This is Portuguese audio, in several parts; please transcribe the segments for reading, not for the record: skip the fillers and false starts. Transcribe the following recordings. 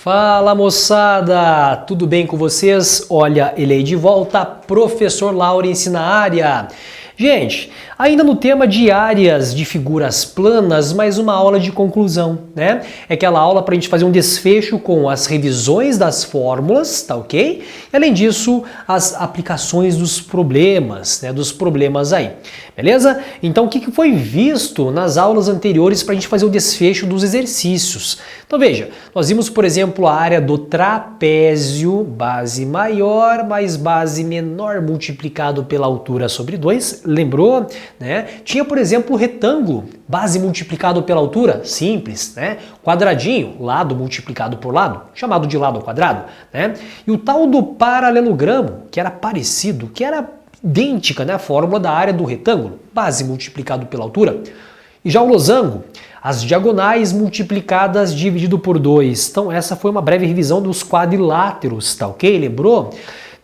Fala moçada, tudo bem com vocês? Olha, ele aí de volta, professor Laurence na área. Gente, ainda no tema de áreas de figuras planas, mais uma aula de conclusão, né? É aquela aula para a gente fazer um desfecho com as revisões das fórmulas, tá ok? E além disso, as aplicações dos problemas, né? Dos problemas aí, beleza? Então, o que foi visto nas aulas anteriores para a gente fazer o desfecho dos exercícios? Então, veja, nós vimos, por exemplo, a área do trapézio, base maior mais base menor multiplicado pela altura sobre 2, lembrou? Né? Tinha, por exemplo, o retângulo, base multiplicado pela altura, simples, né? Quadradinho, lado multiplicado por lado, chamado de lado ao quadrado, né? E o tal do paralelogramo, que era parecido, que era idêntica, né, a fórmula da área do retângulo, base multiplicado pela altura. E já o losango, as diagonais multiplicadas dividido por 2. Então essa foi uma breve revisão dos quadriláteros, tá ok? Lembrou?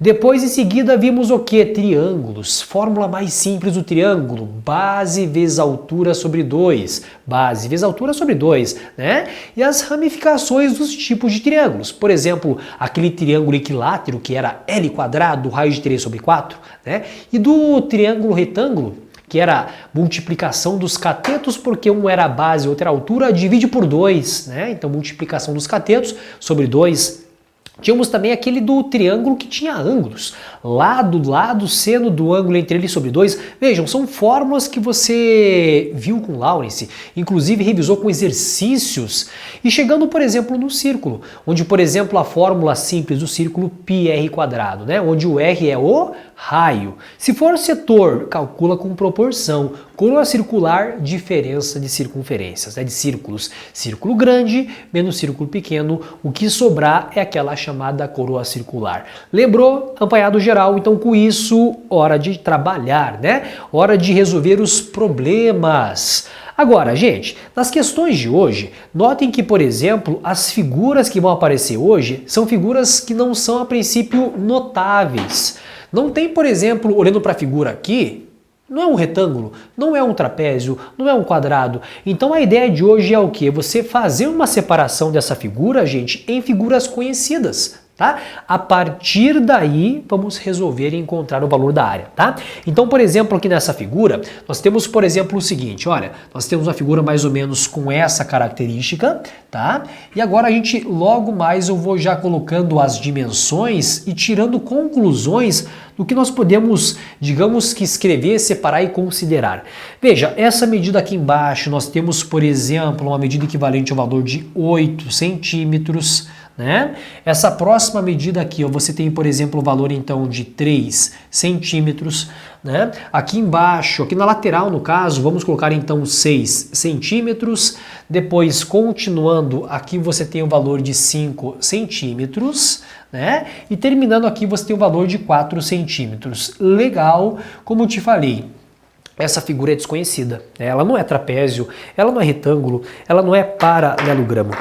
Depois, em seguida, vimos o que? Triângulos. Fórmula mais simples do triângulo. Base vezes altura sobre 2. Base vezes altura sobre 2, né? E as ramificações dos tipos de triângulos. Por exemplo, aquele triângulo equilátero, que era L quadrado, raiz de 3 sobre 4, né? E do triângulo retângulo, que era multiplicação dos catetos, porque um era a base e outro era a altura, divide por 2, né? Então, multiplicação dos catetos sobre 2. Tínhamos também aquele do triângulo que tinha ângulos. Lado, seno do ângulo entre eles sobre 2. Vejam, são fórmulas que você viu com Laurence, inclusive revisou com exercícios. E chegando, por exemplo, no círculo, onde, por exemplo, a fórmula simples do círculo πr², né? Onde o r é o raio. Se for setor, calcula com proporção. Coroa circular, diferença de circunferências, né? De círculos. Círculo grande menos círculo pequeno, o que sobrar é aquela chamada coroa circular. Lembrou? Apanhado geral, então com isso, hora de trabalhar, né? Hora de resolver os problemas. Agora, gente, nas questões de hoje, notem que, por exemplo, as figuras que vão aparecer hoje são figuras que não são, a princípio, notáveis. Não tem, por exemplo, olhando para a figura aqui, não é um retângulo, não é um trapézio, não é um quadrado. Então a ideia de hoje é o quê? Você fazer uma separação dessa figura, gente, em figuras conhecidas, tá? A partir daí, vamos resolver e encontrar o valor da área, tá? Então, por exemplo, aqui nessa figura, nós temos, por exemplo, o seguinte, olha, nós temos uma figura mais ou menos com essa característica, tá? E agora a gente, logo mais, eu vou já colocando as dimensões e tirando conclusões do que nós podemos, digamos que escrever, separar e considerar. Veja, essa medida aqui embaixo, nós temos, por exemplo, uma medida equivalente ao valor de 8 centímetros, né? Essa próxima medida aqui, ó, você tem, por exemplo, o valor então de 3 centímetros, né? Aqui embaixo, aqui na lateral no caso, vamos colocar então 6 centímetros. Depois, continuando, aqui você tem o valor de 5 centímetros, né? E terminando aqui você tem o valor de 4 centímetros. Legal, como eu te falei. Essa figura é desconhecida, né? Ela não é trapézio, ela não é retângulo, ela não é paralelogramo.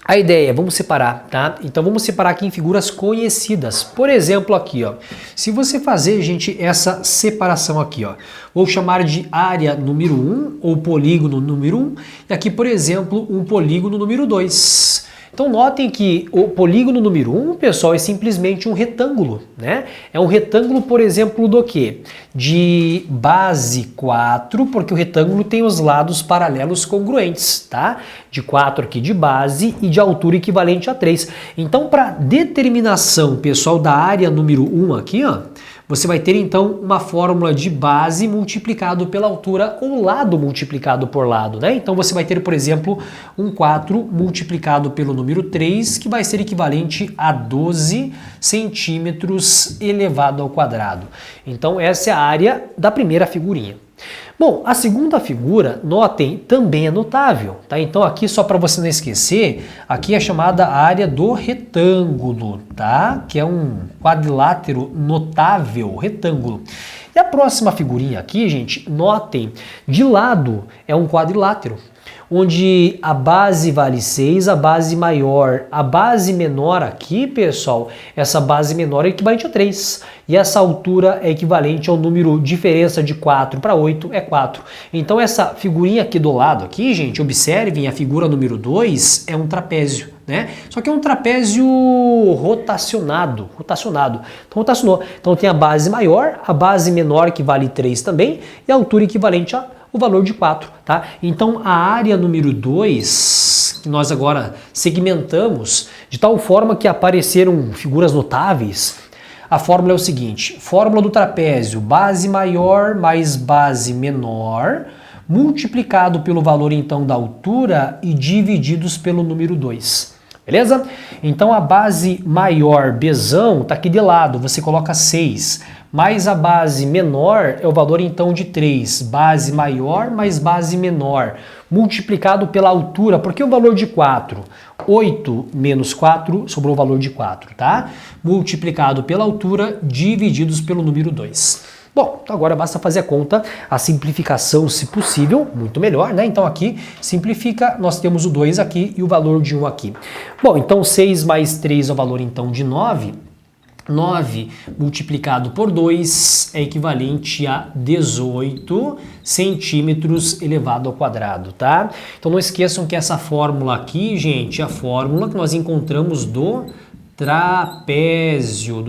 A ideia é, vamos separar, tá? Então vamos separar aqui em figuras conhecidas. Por exemplo, aqui, ó. Se você fazer, gente, essa separação aqui, ó. Vou chamar de área número 1 ou polígono número 1. E aqui, por exemplo, um polígono número 2. Então notem que o polígono número 1, pessoal, é simplesmente um retângulo, né? É um retângulo, por exemplo, do quê? De base 4, porque o retângulo tem os lados paralelos congruentes, tá? De 4 aqui de base e de altura equivalente a 3. Então, para determinação, pessoal, da área número 1 aqui, ó, você vai ter então uma fórmula de base multiplicado pela altura ou lado multiplicado por lado, né? Então você vai ter, por exemplo, um 4 multiplicado pelo número 3, que vai ser equivalente a 12 centímetros elevado ao quadrado. Então essa é a área da primeira figurinha. Bom, a segunda figura, notem, também é notável, tá? Então aqui, só para você não esquecer, aqui é a chamada área do retângulo, tá? Que é um quadrilátero notável, retângulo. E a próxima figurinha aqui, gente, notem, de lado é um quadrilátero, onde a base vale 6, a base maior, a base menor aqui, pessoal, essa base menor é equivalente a 3. E essa altura é equivalente ao número, diferença de 4 para 8 é 4. Então essa figurinha aqui do lado, aqui, gente, observem, a figura número 2 é um trapézio, né? Só que é um trapézio rotacionado. Então rotacionou. Então tem a base maior, a base menor que vale 3 também, e a altura equivalente a o valor de 4, tá? Então a área número 2, que nós agora segmentamos de tal forma que apareceram figuras notáveis, a fórmula é o seguinte: fórmula do trapézio, base maior mais base menor, multiplicado pelo valor então da altura e divididos pelo número 2. Beleza? Então a base maior, Bzão, tá aqui de lado, você coloca 6. Mais a base menor é o valor então de 3, base maior mais base menor, multiplicado pela altura, porque o valor de 4, 8 menos 4, sobrou o valor de 4, tá? Multiplicado pela altura, divididos pelo número 2. Bom, então agora basta fazer a conta, a simplificação, se possível, muito melhor, né? Então aqui simplifica, nós temos o 2 aqui e o valor de 1 aqui. Bom, então 6 mais 3 é o valor então de 9. 9 multiplicado por 2 é equivalente a 18 centímetros elevado ao quadrado, tá? Então não esqueçam que essa fórmula aqui, gente, é a fórmula que nós encontramos do trapézio,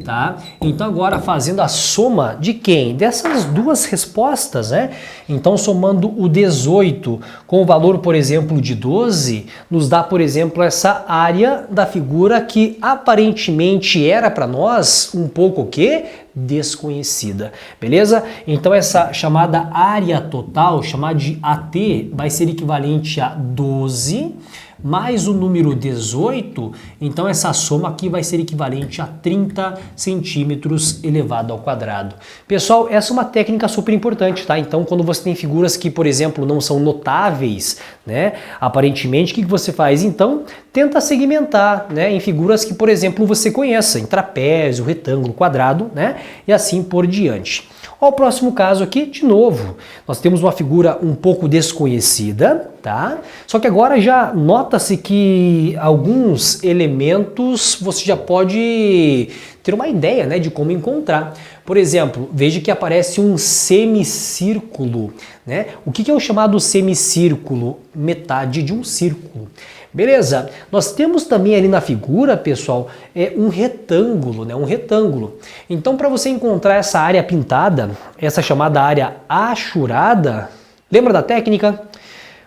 tá? Então agora fazendo a soma de quem? Dessas duas respostas, né? Então somando o 18 com o valor, por exemplo, de 12, nos dá, por exemplo, essa área da figura que aparentemente era para nós um pouco o quê? Desconhecida, beleza? Então essa chamada área total, chamada de AT, vai ser equivalente a 12 mais o número 18, então essa soma aqui vai ser equivalente a 30 centímetros elevado ao quadrado. Pessoal, essa é uma técnica super importante, tá? Então quando você tem figuras que, por exemplo, não são notáveis, né? Aparentemente, o que você faz? Então, tenta segmentar, né? Em figuras que, por exemplo, você conheça, em trapézio, retângulo, quadrado, né? E assim por diante. Ó, o próximo caso aqui, de novo, nós temos uma figura um pouco desconhecida, tá? Só que agora já nota-se que alguns elementos você já pode ter uma ideia, né, de como encontrar. Por exemplo, veja que aparece um semicírculo, né? O que é o chamado semicírculo? Metade de um círculo. Beleza? Nós temos também ali na figura, pessoal, um retângulo, né? Um retângulo. Então, para você encontrar essa área pintada, essa chamada área achurada, lembra da técnica?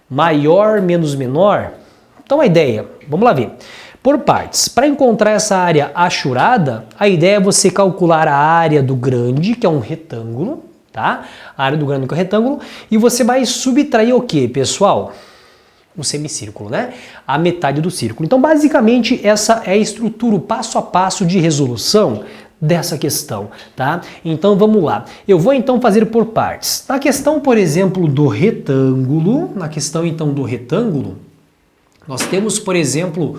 Maior menos menor? Então, a ideia, vamos lá ver. Por partes. Para encontrar essa área achurada, a ideia é você calcular a área do grande, que é um retângulo, tá? A área do grande, que é um retângulo, e você vai subtrair o quê, pessoal? Um semicírculo, né? A metade do círculo. Então, basicamente, essa é a estrutura, o passo a passo de resolução dessa questão, tá? Então, vamos lá. Eu vou, então, fazer por partes. Na questão, por exemplo, do retângulo, nós temos, por exemplo,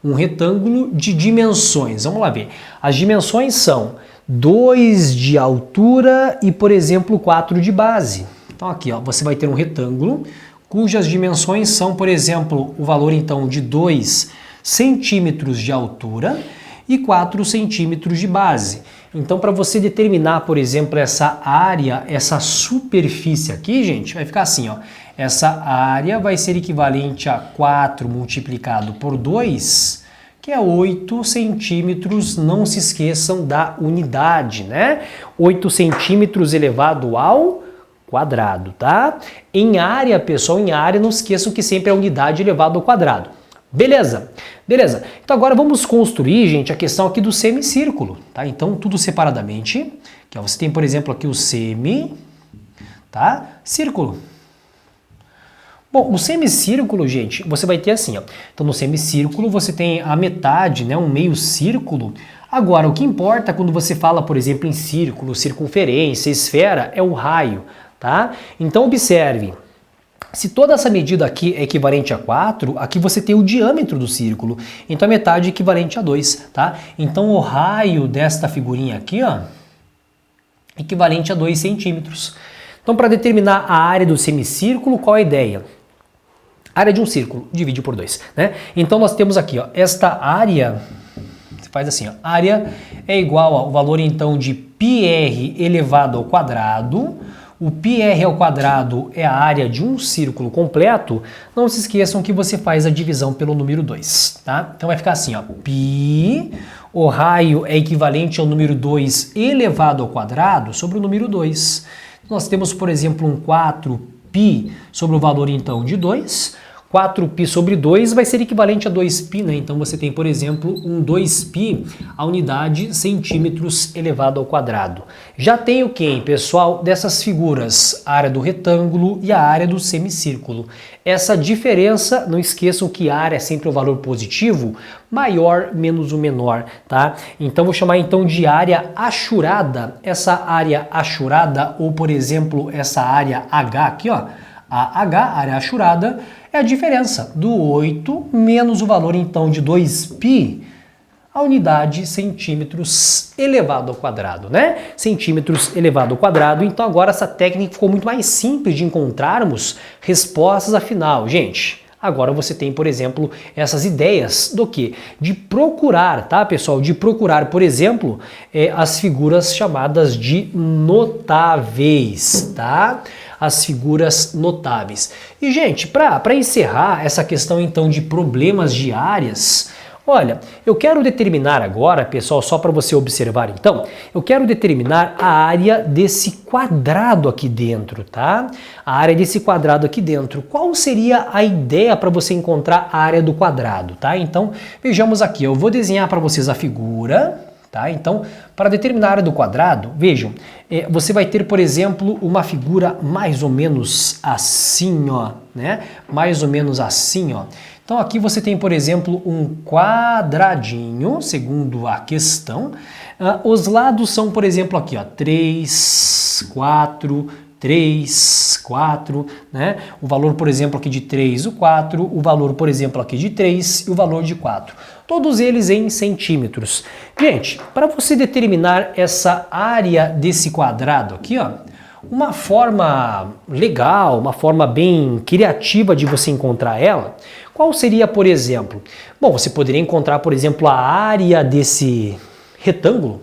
um retângulo de dimensões. Vamos lá ver. As dimensões são 2 de altura e, por exemplo, 4 de base. Então, aqui, ó, você vai ter um retângulo cujas dimensões são, por exemplo, o valor então de 2 centímetros de altura e 4 centímetros de base. Então, para você determinar, por exemplo, essa área, essa superfície aqui, gente, vai ficar assim, ó. Essa área vai ser equivalente a 4 multiplicado por 2, que é 8 centímetros, não se esqueçam da unidade, né? 8 centímetros elevado ao quadrado, tá? Em área, pessoal, em área, não esqueçam que sempre é a unidade elevado ao quadrado. Beleza? Beleza. Então agora vamos construir, gente, a questão aqui do semicírculo, tá? Então tudo separadamente. Aqui, ó, você tem, por exemplo, aqui o tá? Círculo. Bom, o semicírculo, gente, você vai ter assim, ó. Então no semicírculo você tem a metade, né, um meio círculo. Agora, o que importa quando você fala, por exemplo, em círculo, circunferência, esfera, é o raio, tá? Então observe, se toda essa medida aqui é equivalente a 4, aqui você tem o diâmetro do círculo, então a metade é equivalente a 2, tá? Então o raio desta figurinha aqui, ó, equivalente a 2 centímetros. Então, para determinar a área do semicírculo, qual a ideia? Área de um círculo, divide por 2, né? Então, nós temos aqui, ó, esta área, você faz assim, ó, área é igual ao valor, então, de πr elevado ao quadrado. O πr ao quadrado é a área de um círculo completo. Não se esqueçam que você faz a divisão pelo número 2, tá? Então, vai ficar assim, ó, π, o raio é equivalente ao número 2 elevado ao quadrado sobre o número 2. Nós temos, por exemplo, um 4π sobre o valor, então, de 2. 4π sobre 2 vai ser equivalente a 2π, né? Então você tem, por exemplo, um 2π, a unidade centímetros elevado ao quadrado. Já tem o que, pessoal? Dessas figuras, a área do retângulo e a área do semicírculo. Essa diferença, não esqueçam que a área é sempre o valor positivo, maior menos o menor, tá? Então vou chamar então de área achurada. Essa área achurada, ou por exemplo, essa área H aqui, ó, a H, área achurada, é a diferença do 8 menos o valor então de 2π, a unidade centímetros elevado ao quadrado, né? Centímetros elevado ao quadrado. Então agora essa técnica ficou muito mais simples de encontrarmos respostas afinal. Gente, agora você tem, por exemplo, essas ideias do que? De procurar, tá, pessoal? De procurar, por exemplo, as figuras chamadas de notáveis, tá? As figuras notáveis. E, gente, para encerrar essa questão, então, de problemas de áreas, olha, eu quero determinar agora, pessoal, só para você observar, então, eu quero determinar a área desse quadrado aqui dentro, tá? A área desse quadrado aqui dentro. Qual seria a ideia para você encontrar a área do quadrado, tá? Então, vejamos aqui, eu vou desenhar para vocês a figura. Tá? Então, para determinar a área do quadrado, vejam, você vai ter, por exemplo, uma figura mais ou menos assim, ó, né? Mais ou menos assim, ó. Então, aqui você tem, por exemplo, um quadradinho, segundo a questão. Os lados são, por exemplo, aqui, ó, 3, 4, 3, 4, né? O valor, por exemplo, aqui de 3, o 4, o valor, por exemplo, aqui de 3 e o valor de 4. Todos eles em centímetros. Gente, para você determinar essa área desse quadrado aqui, ó, uma forma legal, uma forma bem criativa de você encontrar ela, qual seria, por exemplo? Bom, você poderia encontrar, por exemplo, a área desse retângulo,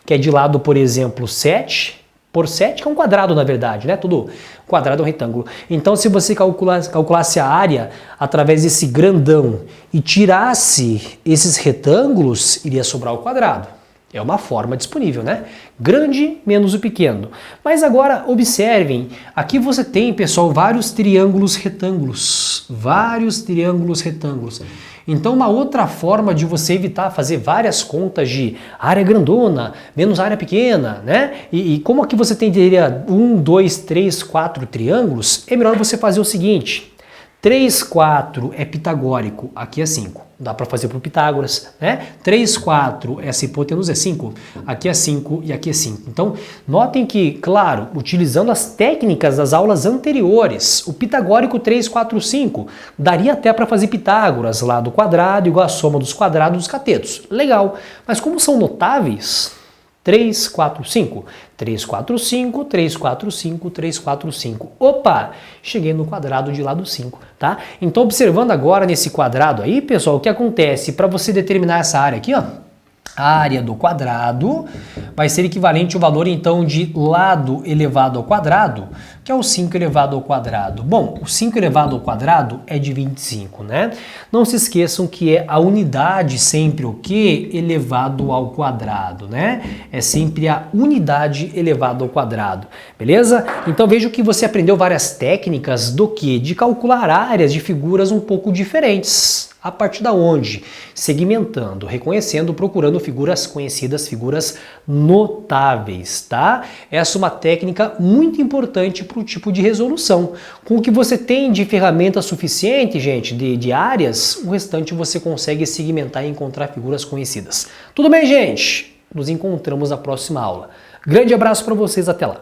que é de lado, por exemplo, 7 por 7, que é um quadrado, na verdade, né? Todo quadrado é um retângulo. Então, se você calculasse a área através desse grandão e tirasse esses retângulos, iria sobrar o quadrado. É uma forma disponível, né? Grande menos o pequeno. Mas agora, observem, aqui você tem, pessoal, vários triângulos retângulos. Vários triângulos retângulos. Então, uma outra forma de você evitar fazer várias contas de área grandona, menos área pequena, né? E como aqui você teria 1, 2, 3, 4 triângulos, é melhor você fazer o seguinte. 3, 4 é pitagórico, aqui é 5. Dá para fazer por Pitágoras, né? 3, 4, essa hipotenusa é 5, aqui é 5 e aqui é 5. Então, notem que, claro, utilizando as técnicas das aulas anteriores, o pitagórico 3, 4, 5, daria até para fazer Pitágoras, lá do quadrado igual a soma dos quadrados dos catetos. Legal, mas como são notáveis, 3, 4, 5. 3, 4, 5, 3, 4, 5, 3, 4, 5. Opa! Cheguei no quadrado de lado 5, tá? Então, observando agora nesse quadrado aí, pessoal, o que acontece? Para você determinar essa área aqui, ó, a área do quadrado vai ser equivalente ao valor, então, de lado elevado ao quadrado, que é o 5 elevado ao quadrado. Bom, o 5 elevado ao quadrado é de 25, né? Não se esqueçam que é a unidade sempre o quê? Elevado ao quadrado, né? É sempre a unidade elevado ao quadrado, beleza? Então veja que você aprendeu várias técnicas do que? De calcular áreas de figuras um pouco diferentes. A partir da onde? Segmentando, reconhecendo, procurando figuras conhecidas, figuras notáveis, tá? Essa é uma técnica muito importante para o tipo de resolução. Com o que você tem de ferramenta suficiente, gente, de áreas, o restante você consegue segmentar e encontrar figuras conhecidas. Tudo bem, gente? Nos encontramos na próxima aula. Grande abraço para vocês, até lá!